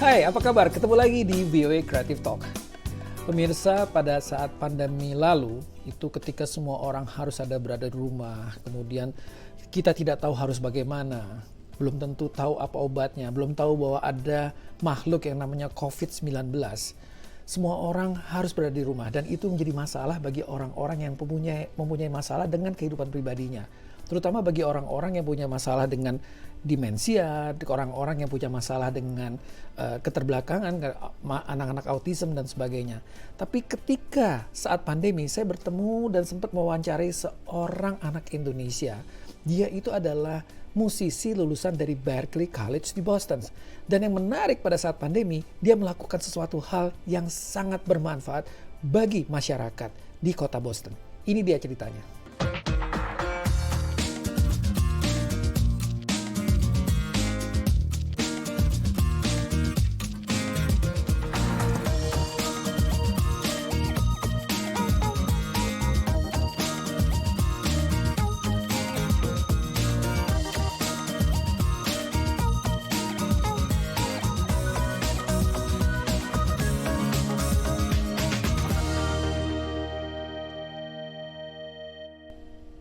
Hai, apa kabar? Ketemu lagi di VOA Creative Talk. Pemirsa, pada saat pandemi lalu, itu ketika semua orang harus ada berada di rumah, kemudian kita tidak tahu harus bagaimana, belum tentu tahu apa obatnya, belum tahu bahwa ada makhluk yang namanya COVID-19. Semua orang harus berada di rumah dan itu menjadi masalah bagi orang-orang yang mempunyai masalah dengan kehidupan pribadinya. Terutama bagi orang-orang yang punya masalah dengan demensia, orang-orang yang punya masalah dengan keterbelakangan, anak-anak autism dan sebagainya. Tapi ketika saat pandemi saya bertemu dan sempat mewawancarai seorang anak Indonesia. Dia itu adalah musisi lulusan dari Berklee College di Boston. Dan yang menarik pada saat pandemi, dia melakukan sesuatu hal yang sangat bermanfaat bagi masyarakat di kota Boston. Ini dia ceritanya.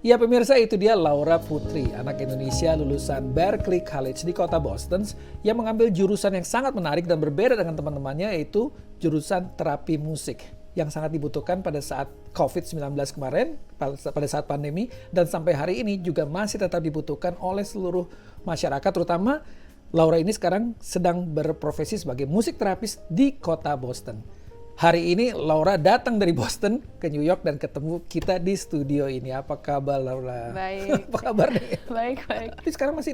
Ya pemirsa, itu dia Laura Putri, anak Indonesia lulusan Berklee College di kota Boston yang mengambil jurusan yang sangat menarik dan berbeda dengan teman-temannya, yaitu jurusan terapi musik yang sangat dibutuhkan pada saat COVID-19 kemarin, pada saat pandemi, dan sampai hari ini juga masih tetap dibutuhkan oleh seluruh masyarakat, terutama Laura ini sekarang sedang berprofesi sebagai musik terapis di kota Boston. Hari ini Laura datang dari Boston ke New York dan ketemu kita di studio ini. Apa kabar Laura? Baik. Apa kabar nih? Baik. Tapi sekarang masih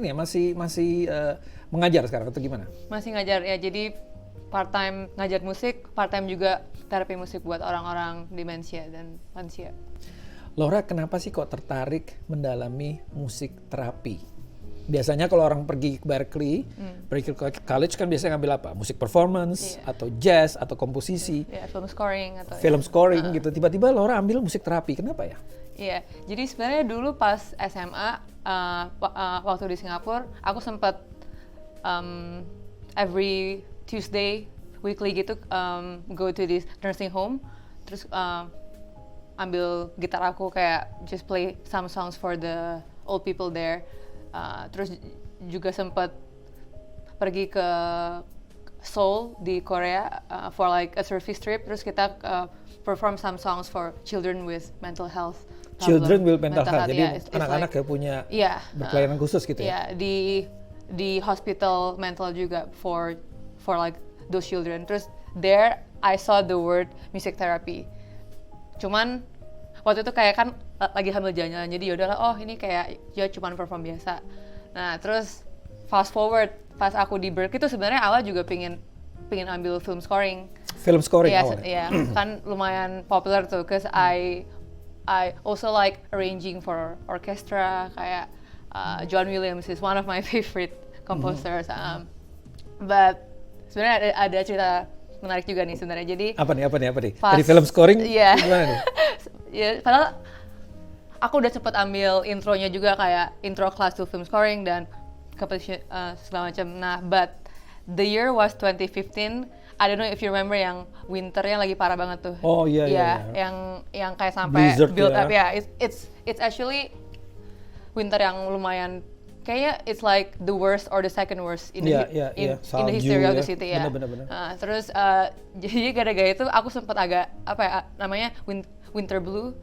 mengajar sekarang atau gimana? Masih ngajar ya, jadi part time ngajar musik, part time juga terapi musik buat orang-orang demensia dan lansia. Laura, kenapa sih kok tertarik mendalami musik terapi? Biasanya kalau orang pergi ke Berklee College kan biasanya ngambil apa? Musik performance, atau jazz, atau komposisi. Film scoring atau film scoring gitu. Tiba-tiba Laura ambil musik terapi. Kenapa ya? Iya, jadi sebenarnya dulu pas SMA, waktu di Singapura, aku sempat every Tuesday, weekly gitu, go to this nursing home. Terus ambil gitar aku kayak just play some songs for the old people there. Terus juga sempat pergi ke Seoul di Korea for like a service trip. Terus kita perform some songs for children with mental health problem. Children with mental health. Jadi anak-anak like, yang punya berpelayanan khusus gitu ya? Iya, di hospital mental juga for like those children. Terus there I saw the word music therapy. Cuman waktu itu kayak kan lagi hamil jalan-jalan, jadi yaudahlah, oh ini kayak ya cuman perform biasa. Nah terus fast forward pas aku di Berklee itu sebenarnya awal juga pengen ambil film scoring. Film scoring ya, awalnya? Iya, kan lumayan popular tuh, cause I also like arranging for orchestra, kayak John Williams is one of my favorite composers. But sebenarnya ada cerita menarik juga nih sebenarnya. Jadi apa nih? Dari film scoring? Iya. Gimana nih? Ya, padahal aku udah cepet ambil intronya juga, kayak intro class to film scoring dan competition segala macam. Nah, but the year was 2015. I don't know if you remember yang winternya lagi parah banget tuh. Oh iya. Yang kayak sampai blizzard build ya. up ya. It's actually winter yang lumayan, kayaknya it's like the worst or the second worst in the history of the city ya. Bener. Terus jadi gara-gara itu aku sempat agak namanya winter blue.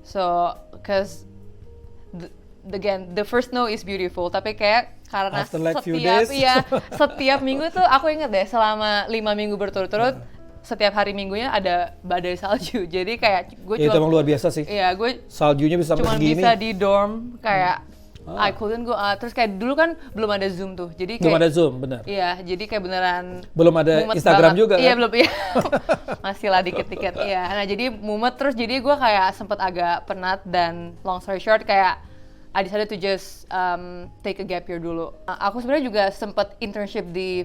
So cause the first snow is beautiful, tapi kayak karena setiap minggu tuh aku inget deh selama 5 minggu berturut-turut setiap hari minggunya ada badai salju. Jadi kayak gue itu emang luar biasa sih. Iya, gue saljunya bisa sampai segini. Cuma bisa di dorm kayak I couldn't go out. Terus kayak dulu kan belum ada Zoom tuh. Jadi kayak belum ada Zoom, benar. Iya, jadi kayak beneran belum ada Instagram banget juga kan? Iya, belum ya. Masih lah dikit-dikit. Iya. Nah, jadi mumet terus, jadi gue kayak sempet agak penat, dan long story short kayak I decided to just take a gap year dulu. Aku sebenarnya juga sempet internship di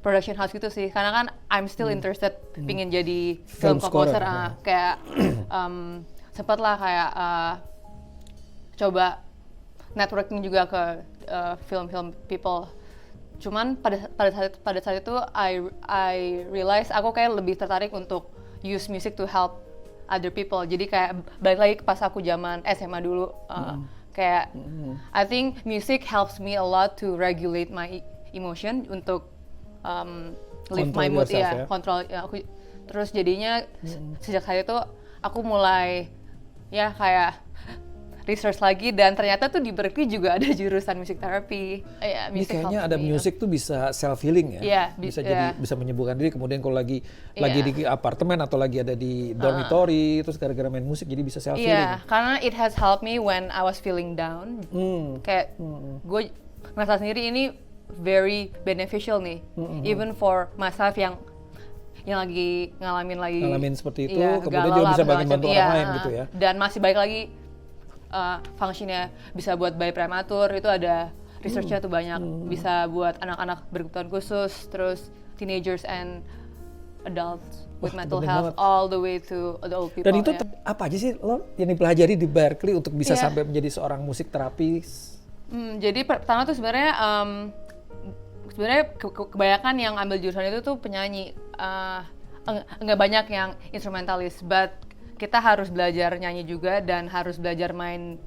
production house gitu sih. Karena kan I'm still interested pingin jadi film composer. Kayak sempet lah kayak coba networking juga ke film people. Cuman pada saat itu I realize aku kayak lebih tertarik untuk use music to help other people. Jadi kayak balik lagi ke pas aku zaman SMA dulu. Kayak I think music helps me a lot to regulate my emotion untuk lift my mood ya, kontrol ya, aku terus jadinya sejak saat itu aku mulai ya kayak research lagi dan ternyata tuh di Berkeley juga ada jurusan music therapy. Ya, ini kayaknya ada music tuh bisa self healing ya. Yeah, bisa jadi bisa menyembuhkan diri, kemudian kalau lagi di apartemen atau lagi ada di dormitory terus gara-gara main musik jadi bisa self healing. Iya, karena it has helped me when I was feeling down. Kayak gue ngerasa sendiri ini very beneficial nih, even for myself yang lagi ngalamin seperti itu, kemudian juga bisa bantu orang lain gitu ya. Dan masih baik lagi fungsinya bisa buat bayi prematur, itu ada researchnya tuh banyak, bisa buat anak-anak berkebutuhan khusus, terus teenagers and adults with mental health all the way to the old people. Dan itu apa aja sih lo yang dipelajari di Berkeley untuk bisa sampai menjadi seorang musik terapis? Jadi pertama tuh sebenarnya kebanyakan yang ambil jurusan itu tuh penyanyi, nggak banyak yang instrumentalis, but kita harus belajar nyanyi juga dan harus belajar main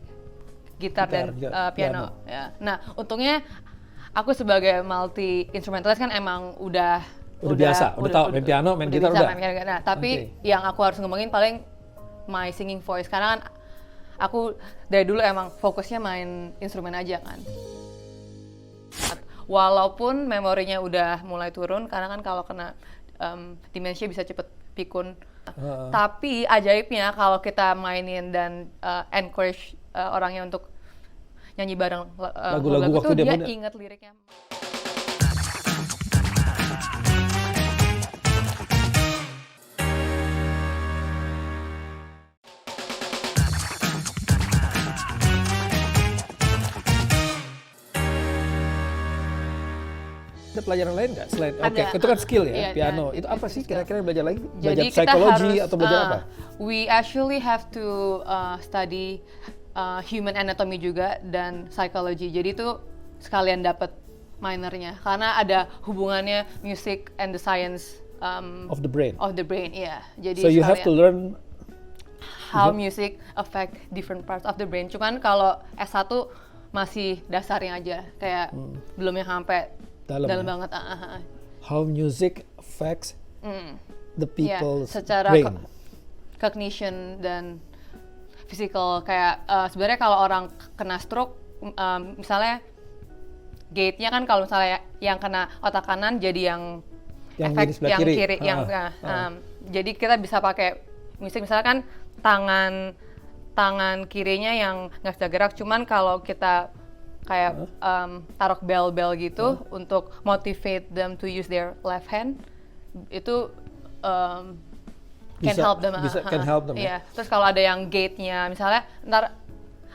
gitar dan piano. Ya. Nah, untungnya aku sebagai multi instrumentalis kan emang udah biasa, udah tahu main piano, main gitar udah. Nah, tapi yang aku harus ngembangin paling my singing voice, karena kan aku dari dulu emang fokusnya main instrumen aja kan. Walaupun memorinya udah mulai turun, karena kan kalau kena demensia bisa cepet pikun. Tapi ajaibnya kalau kita mainin dan encourage orangnya untuk nyanyi bareng lagu-lagu itu, dia ingat liriknya. Ada pelajaran lain nggak selain itu kan skill ya, piano. Itu apa sih kira-kira belajar lagi? Belajar jadi psikologi atau belajar apa? We actually have to study human anatomy juga dan psychology. Jadi itu sekalian dapat minornya karena ada hubungannya music and the science of the brain. Iya. Jadi so you have to learn how music affect different parts of the brain. Cuman kalau S1 masih dasarnya aja, kayak belum yang sampai dalam banget. How music affects the people's secara brain. Cognition dan physical, kayak sebenarnya kalau orang kena stroke, misalnya gate-nya kan kalau misalnya yang kena otak kanan jadi yang efek yang kiri, jadi kita bisa pakai musik, misalkan tangan kirinya yang nggak bisa gerak, cuman kalau kita kayak taruh bel-bel gitu untuk motivate them to use their left hand, itu can help them. Ya. Terus kalau ada yang gate-nya, misalnya ntar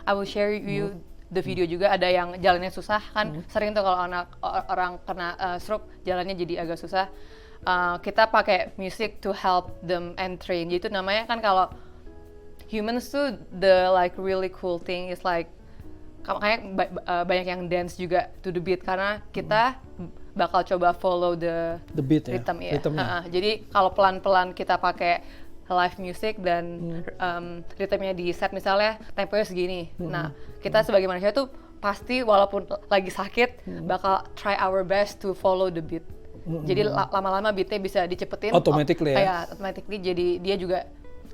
I will share you the video juga, ada yang jalannya susah kan, sering tuh kalau orang kena stroke jalannya jadi agak susah. Kita pakai music to help them and train. Jadi itu namanya kan, kalau humans tuh the like really cool thing is like kayak banyak yang dance juga to the beat, karena kita bakal coba follow the beat rhythm ya. Jadi kalau pelan-pelan kita pakai live music dan ritmenya di set, misalnya temponya segini. Nah, kita sebagai manusia tuh pasti walaupun lagi sakit bakal try our best to follow the beat. Jadi lama-lama beatnya bisa dicepetin. Automatically automatically, jadi dia juga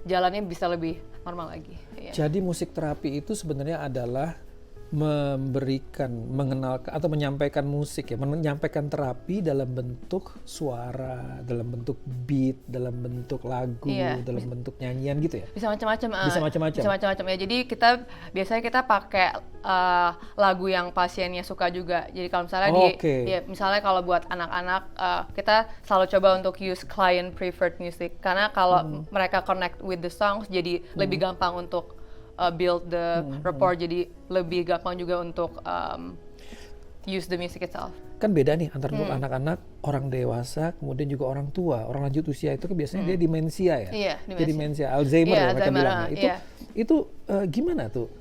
jalannya bisa lebih normal lagi. Jadi musik terapi itu sebenarnya adalah mengenalkan atau menyampaikan musik ya, menyampaikan terapi dalam bentuk suara, dalam bentuk beat, dalam bentuk lagu, dalam bentuk nyanyian gitu ya. Bisa macam-macam. Bisa macam-macam ya. Jadi biasanya kita pakai lagu yang pasiennya suka juga. Jadi kalau misalnya misalnya kalau buat anak-anak, kita selalu coba untuk use client preferred music, karena kalau mereka connect with the songs, jadi lebih gampang untuk build the rapport, jadi lebih gampang juga untuk use the music itself. Kan beda nih antara anak-anak, orang dewasa, kemudian juga orang tua. Orang lanjut usia itu kan biasanya dia demensia ya. Iya, Dia demensia, Alzheimer ya mereka bilang. Itu gimana tuh?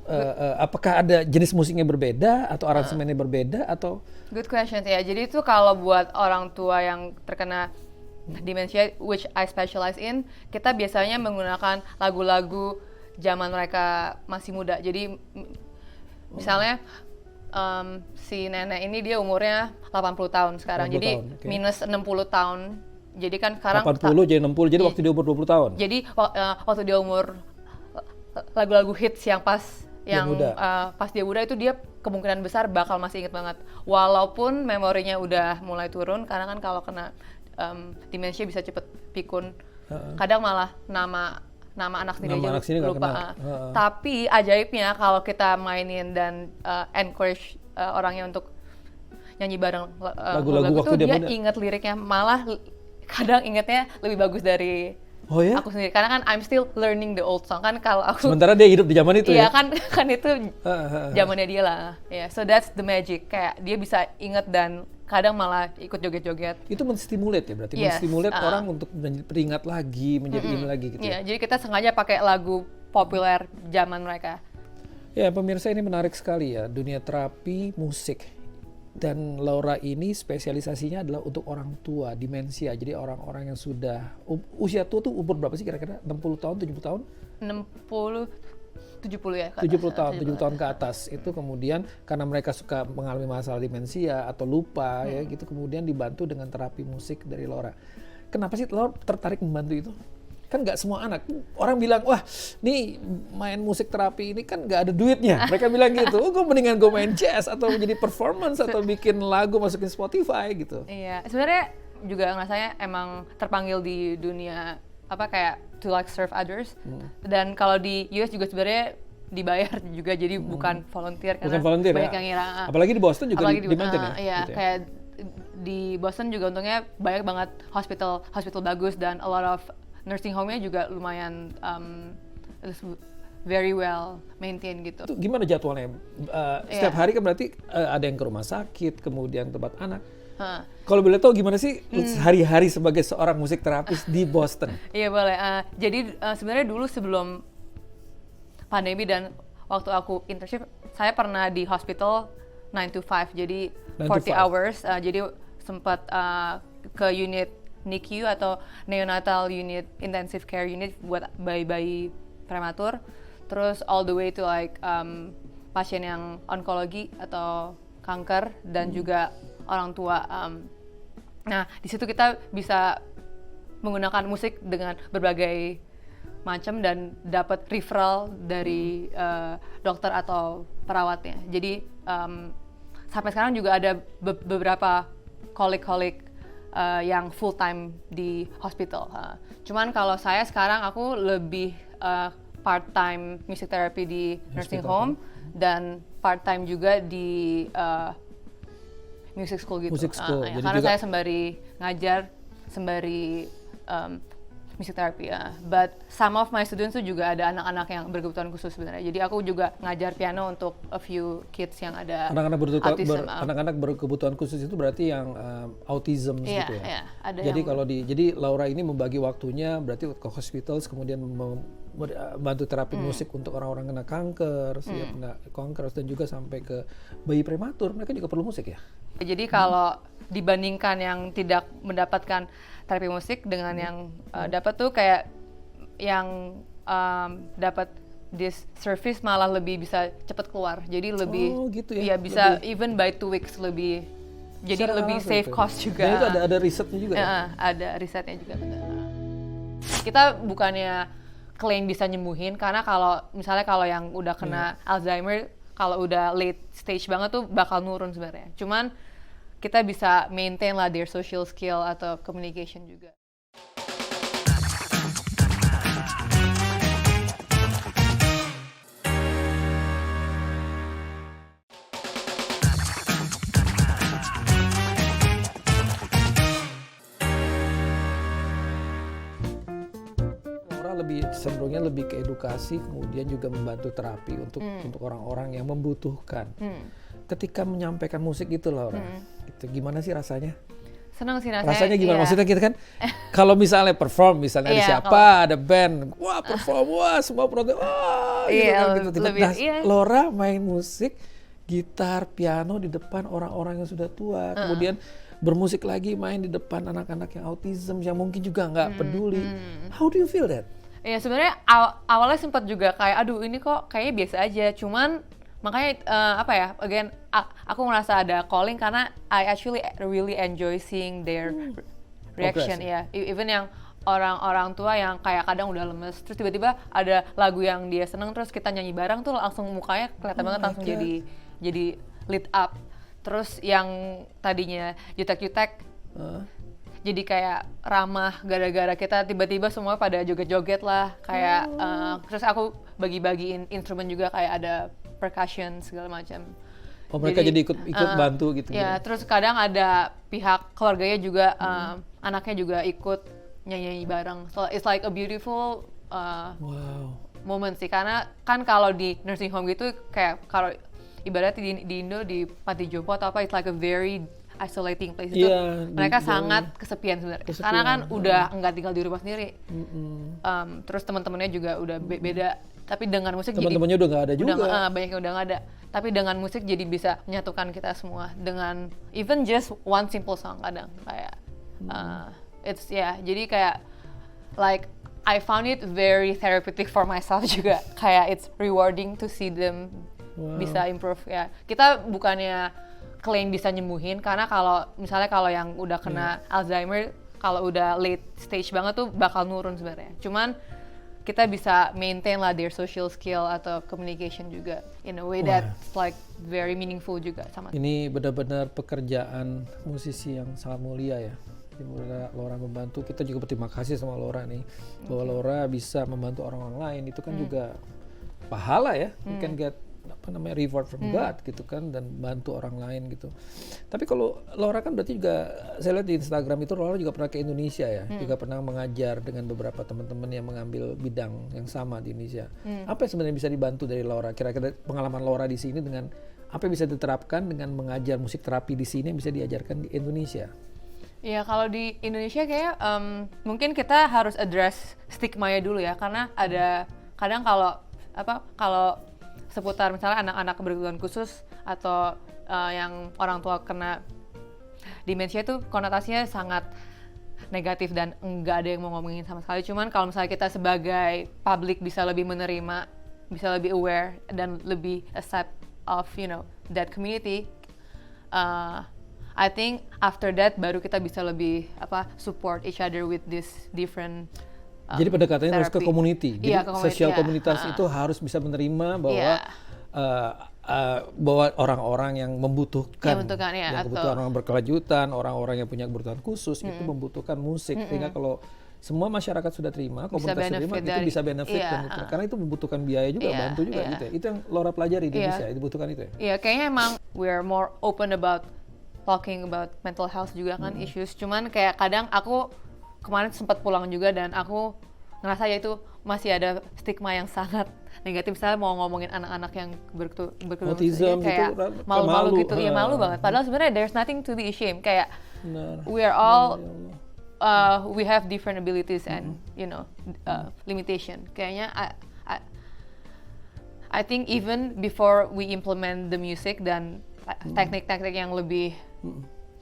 Apakah ada jenis musiknya berbeda atau aransemennya berbeda atau? Good question ya. Jadi itu kalau buat orang tua yang terkena demensia, which I specialize in, kita biasanya menggunakan lagu-lagu zaman mereka masih muda. Jadi misalnya si nenek ini dia umurnya 80 tahun sekarang, 80 jadi tahun, okay. minus 60 tahun. Jadi kan sekarang 80 jadi 60, jadi waktu dia umur 20 tahun. Jadi waktu dia umur lagu-lagu hits yang pas pas dia muda itu dia kemungkinan besar bakal masih inget banget. Walaupun memorinya udah mulai turun, karena kan kalau kena demensia bisa cepet pikun. Kadang malah nama anak sendiri aja lupa. Tapi ajaibnya kalau kita mainin dan encourage orangnya untuk nyanyi bareng lagu-lagu itu, dia inget liriknya, malah kadang ingetnya lebih bagus dari aku sendiri. Karena kan I'm still learning the old song kan, kalau aku. Sementara dia hidup di zaman itu ya. Iya kan itu zamannya dia lah. Yeah, so that's the magic. Kayak dia bisa inget dan kadang malah ikut joget-joget. Itu menstimulate ya berarti, menstimulate orang untuk beringat lagi, menjadi ini lagi gitu. Iya, jadi kita sengaja pakai lagu populer zaman mereka. Ya pemirsa, ini menarik sekali ya, dunia terapi musik. Dan Laura ini spesialisasinya adalah untuk orang tua, demensia. Jadi orang-orang yang sudah, usia tua tuh umur berapa sih kira-kira? 60 tahun, 70 tahun? 70 ya. 70 tahun, 7 tahun ke atas. Itu kemudian karena mereka suka mengalami masalah demensia atau lupa ya gitu, kemudian dibantu dengan terapi musik dari Laura. Kenapa sih Laura tertarik membantu itu? Kan nggak semua anak. Orang bilang, wah nih main musik terapi ini kan nggak ada duitnya. Mereka bilang gitu, gue mendingan gue main jazz atau menjadi performance atau bikin lagu masukin Spotify gitu. Iya, sebenarnya juga rasanya emang terpanggil di dunia kayak to like serve others. Dan kalau di US juga sebenarnya dibayar juga, jadi bukan volunteer, karena volunteer, banyak ya? yang ngira. Apalagi di Boston juga di-maintain ya? Iya, gitu ya? kayak di Boston juga untungnya banyak banget hospital bagus, dan a lot of nursing home-nya juga lumayan very well maintained gitu. Itu gimana jadwalnya? Setiap hari kan berarti ada yang ke rumah sakit, kemudian tempat anak. Kalau boleh tahu gimana sih hari-hari sebagai seorang musik terapis di Boston? Iya boleh. Jadi sebenarnya dulu sebelum pandemi dan waktu aku internship, saya pernah di hospital 9 to 5, jadi 40 hours. Jadi sempat ke unit NICU atau neonatal unit, intensive care unit buat bayi-bayi prematur. Terus all the way to like pasien yang onkologi atau kanker dan juga orang tua. Nah, di situ kita bisa menggunakan musik dengan berbagai macam dan dapat referral dari dokter atau perawatnya. Jadi sampai sekarang juga ada beberapa kolik-kolik yang full time di hospital. Cuman kalau saya sekarang aku lebih part time music therapy di nursing home dan part time juga di music school gitu. Music school. Ya, karena saya sembari ngajar, sembari music therapy ya. But some of my students tuh juga ada anak-anak yang berkebutuhan khusus sebenarnya. Jadi aku juga ngajar piano untuk a few kids yang ada anak-anak berkebutuhan khusus itu berarti yang autism gitu ya. Iya, ada. Jadi Laura ini membagi waktunya berarti ke hospitals, kemudian membantu terapi musik untuk orang-orang kena kanker, kena kanker, dan juga sampai ke bayi prematur, mereka juga perlu musik ya. Jadi kalau dibandingkan yang tidak mendapatkan terapi musik dengan yang dapat tuh kayak yang dapat this service malah lebih bisa cepat keluar. Jadi lebih gitu ya, bisa lebih, even by 2 weeks lebih. Jadi lebih save cost juga. Dan itu ada risetnya juga ya? Ada risetnya juga, betul. Kita bukannya klaim bisa nyembuhin, karena kalau yang udah kena Alzheimer, kalau udah late stage banget tuh bakal nurun sebenarnya. Cuman kita bisa maintain lah their social skill atau communication juga. Cenderungnya lebih ke edukasi, kemudian juga membantu terapi untuk orang-orang yang membutuhkan. ketika menyampaikan musik gitu Laura, itu gimana sih rasanya? Senang sih Rasanya gimana? iya. Maksudnya kita kan kalau misalnya perform, misalnya ada Iya, siapa, ada band, wah perform, wah semua protes, wah gitu Iya, kan gitu. lebih- Nah, iya. Laura main musik, gitar, piano di depan orang-orang yang sudah tua, kemudian bermusik lagi main di depan anak-anak yang autism yang mungkin juga nggak peduli. How do you feel that? Ya sebenarnya awalnya sempat juga kayak aduh ini kok kayaknya biasa aja, cuman makanya apa ya, again aku merasa ada calling karena I actually really enjoy seeing their reaction Progress. ya. Even yang orang-orang tua yang kayak kadang udah lemes, terus tiba-tiba ada lagu yang dia seneng terus kita nyanyi bareng tuh langsung mukanya kelihatan Oh banget my langsung God. jadi lit up. Terus yang tadinya jutek-jutek jadi kayak ramah gara-gara kita tiba-tiba semua pada joget-joget lah kayak terus aku bagi-bagiin instrumen juga kayak ada percussion segala macam. Oh mereka jadi ikut bantu gitu. Ya, terus kadang ada pihak keluarganya juga anaknya juga ikut nyanyi bareng. So it's like a beautiful Wow. moment sih karena kan kalau di nursing home gitu kayak kalau ibaratnya di Indo di panti jompo atau apa it's like a very isolating place itu Iya, mereka jauh. sangat kesepian sebenarnya Kesepian, karena kan udah nggak tinggal di rumah sendiri. Mm-mm. Terus teman-temannya juga udah beda tapi dengan musik Teman-temannya udah nggak ada juga. banyak yang udah nggak ada tapi dengan musik jadi bisa menyatukan kita semua dengan even just one simple song kadang kayak it's jadi kayak like I found it very therapeutic for myself juga kayak it's rewarding to see them Wow. bisa improve ya. Kita bukannya klaim bisa nyembuhin karena kalau yang udah kena Alzheimer kalau udah late stage banget tuh bakal nurun sebenarnya. Cuman kita bisa maintain lah their social skill atau communication juga in a way that's like very meaningful juga sama. Ini benar-benar pekerjaan musisi yang sangat mulia ya. Jadi Laura membantu, kita juga berterima kasih sama Laura nih bahwa Laura bisa membantu orang-orang lain itu kan juga pahala ya. You can get reward from God gitu kan dan bantu orang lain gitu. Tapi kalau Laura kan berarti juga saya lihat di Instagram itu Laura juga pernah ke Indonesia ya, juga pernah mengajar dengan beberapa teman-teman yang mengambil bidang yang sama di Indonesia. Apa yang sebenarnya bisa dibantu dari Laura? Kira-kira pengalaman Laura di sini dengan apa yang bisa diterapkan dengan mengajar musik terapi di sini yang bisa diajarkan di Indonesia? Ya kalau di Indonesia kayak mungkin kita harus address stigma-nya dulu ya karena ada kadang kalau seputar misalnya anak-anak berkebutuhan khusus atau yang orang tua kena demensia itu konotasinya sangat negatif dan enggak ada yang mau ngomongin sama sekali. Cuman kalau misalnya kita sebagai public bisa lebih menerima, bisa lebih aware dan lebih accept of that community, I think after that baru kita bisa lebih support each other with this different Jadi pendekatannya harus ke therapy. community. Jadi Iya, ke community, sosial iya. komunitas itu harus bisa menerima bahwa Iya. bahwa orang-orang yang membutuhkan, Iya, yang kebutuhan orang berkelanjutan, orang-orang yang punya kebutuhan khusus itu membutuhkan musik. Sehingga kalau semua masyarakat sudah terima, komunitas sudah terima, itu bisa benefit iya, karena itu membutuhkan biaya juga, Iya, bantu juga iya. gitu ya. Itu yang Laura pelajari di Iya. Indonesia, dibutuhkan itu ya. Iya, kayaknya emang we're more open about talking about mental health juga kan issues. Cuman kayak kadang aku kemarin sempat pulang juga dan aku ngerasa ya itu masih ada stigma yang sangat negatif. Misalnya mau ngomongin anak-anak yang berkebutuhan Autism kayak gitu, malu-malu malu. gitu, ya malu banget. Padahal sebenarnya there's nothing to be ashamed. Kayak Benar. we are all we have different abilities and limitation. Kayaknya I think even before we implement the music dan teknik-teknik yang lebih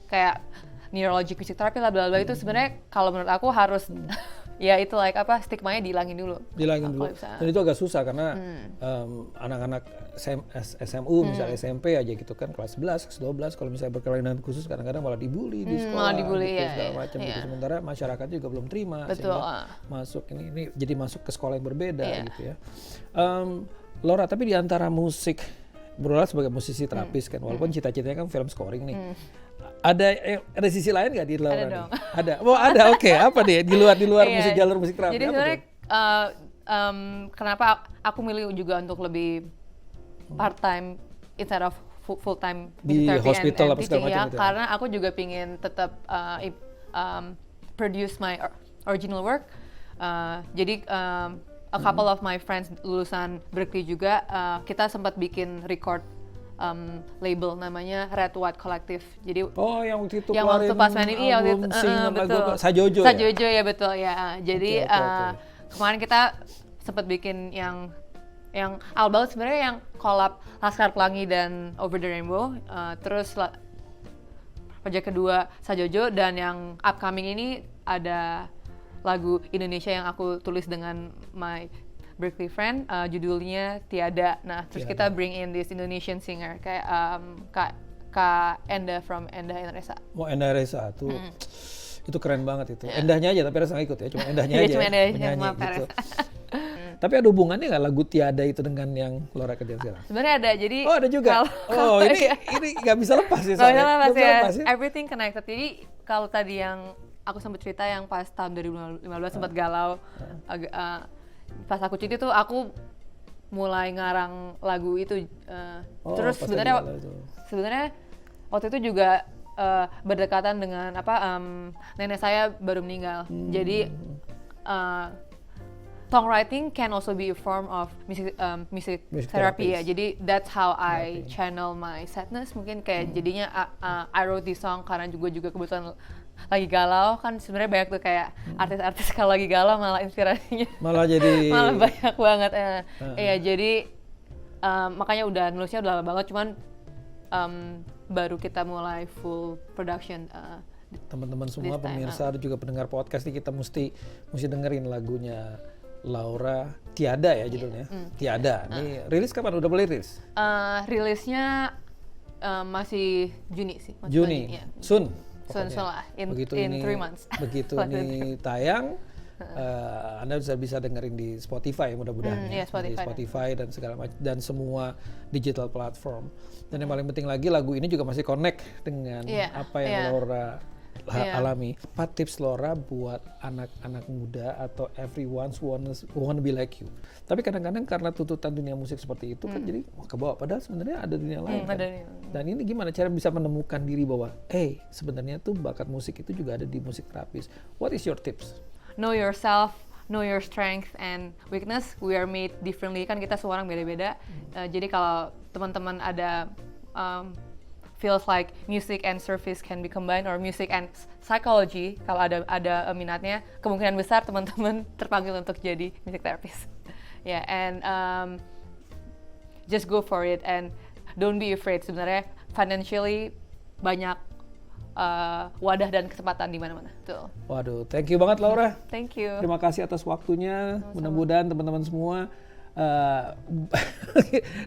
kayak neurologic music therapy lah bla bla itu sebenarnya kalau menurut aku harus ya itu stigmanya dihilangin dulu. Dihilangin dulu. Dan itu agak susah karena anak-anak SMU misalnya SMP aja gitu kan kelas 11, kelas 12 kalau misalnya berkelainan khusus kadang-kadang malah dibully di sekolah, malah dibully, gitu, ya, segala macam ya. gitu. Sementara masyarakat juga belum terima Betul, sehingga masuk ini jadi masuk ke sekolah yang berbeda Iya. gitu ya. Laura, tapi di antara musik berolah sebagai musisi terapis kan, walaupun cita-citanya kan film scoring nih. Ada sisi lain nggak di Laura Ada nih? dong. Ada. Oh ada, oke. Apa nih di luar Iya. musik jalur musik terapi? Jadi apa sebenarnya tuh? kenapa aku milih juga untuk lebih part time instead of full time Di hospital apa segala macam ya, itu ya? karena aku juga pingin tetap produce my original work. Jadi a couple of my friends lulusan Berkeley juga kita sempat bikin record label namanya Red White Collective. Jadi Oh, yang waktu itu yang waktu keluarin pas main ini ya waktu itu, album single lagu betul. apa? Sajojo ya? Sajojo ya betul ya. Jadi Oke. kemarin kita sempat bikin yang awal banget sebenarnya yang collab Laskar Pelangi dan Over the Rainbow. Terus project kedua Sajojo, dan yang upcoming ini ada lagu Indonesia yang aku tulis dengan my Berkeley friend, judulnya Tiada. Nah, terus Tiada. kita bring in this Indonesian singer kayak Kak Enda from Enda Resa. Mau Endah Resa tuh. Itu keren banget itu. Endahnya aja tapi Resa nggak ikut ya, cuma endahnya Iya, aja. cuma ya, Endahnya, penyanyi maaf, Kak gitu. Resa. Tapi ada hubungannya nggak lagu Tiada itu dengan yang Laura kerjain sekarang? Sebenarnya ada, jadi Oh, ada juga. kalau ini nggak bisa lepas ya. nggak bisa soalnya. lepas Nggak bisa ya. lepas ya. Everything connected. Jadi kalau tadi yang aku sempat cerita yang pas tahun 2015 sempat galau, pas aku cuti tuh aku mulai ngarang lagu itu. Terus pas sebenarnya lagi galau itu. sebenarnya waktu itu juga berdekatan dengan nenek saya baru meninggal. Jadi songwriting can also be a form of music Music therapy ya. therapist. Jadi that's how I Therapy. channel my sadness. Mungkin kayak jadinya I wrote this song karena juga kebetulan lagi galau kan. Sebenarnya banyak tuh kayak artis-artis kalau lagi galau malah inspirasinya Malah jadi malah banyak banget. Iya, jadi makanya udah nulisnya udah lama banget, cuman baru kita mulai full production. teman-teman semua This time, pemirsa dan juga pendengar podcast ini kita mesti dengerin lagunya Laura Tiada ya judulnya. Tiada. Ini rilis kapan? Udah boleh rilis? Rilisnya masih Juni sih. masih Juni. ya. Soon. Soon pokoknya. lah, in Begitu 3 months. Begitu ini tayang, Anda bisa dengerin di Spotify mudah-mudahan iya, di Spotify. Spotify dan segala macam dan semua digital platform. Dan yang paling penting lagi lagu ini juga masih connect dengan Iya, apa yang iya. Laura Iya. alami. Apa tips Laura buat anak-anak muda atau everyone who wanna be like you? Tapi kadang-kadang karena tuntutan dunia musik seperti itu kan jadi kebawa. Padahal sebenarnya ada dunia lain kan. ada dunia. Dan ini gimana cara bisa menemukan diri bahwa, sebenarnya tuh bakat musik itu juga ada di musik terapis. What is your tips? Know yourself, know your strength and weakness. We are made differently, kan kita semua orang beda-beda. Jadi kalau teman-teman ada feels like music and service can be combined, or music and psychology, kalau ada minatnya, kemungkinan besar teman-teman terpanggil untuk jadi music therapist. Yeah, and just go for it and don't be afraid. Sebenarnya financially banyak wadah dan kesempatan di mana-mana. Tuh. Waduh, thank you banget Laura. Thank you. Terima kasih atas waktunya. Mudah-mudahan teman-teman semua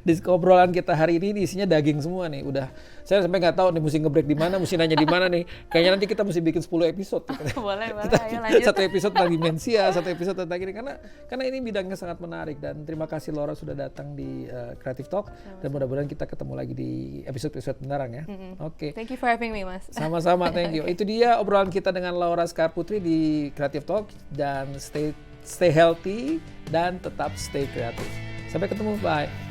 di obrolan kita hari ini isinya daging semua nih. Udah saya sampai nggak tahu nih mesti nge-break di mana, mesti nanya di mana nih. Kayaknya nanti kita mesti bikin 10 episode. Boleh, Kita, ayo lanjut. satu episode tentang demensia, satu episode tentang ini karena ini bidangnya sangat menarik. Dan terima kasih Laura sudah datang di Creative Talk dan mudah-mudahan kita ketemu lagi di episode-episode mendatang ya. Oke. Thank you for having me, Mas. Sama-sama, thank you. Itu dia obrolan kita dengan Laura Sekar Putri di Creative Talk, dan stay healthy dan tetap stay kreatif. Sampai ketemu, bye.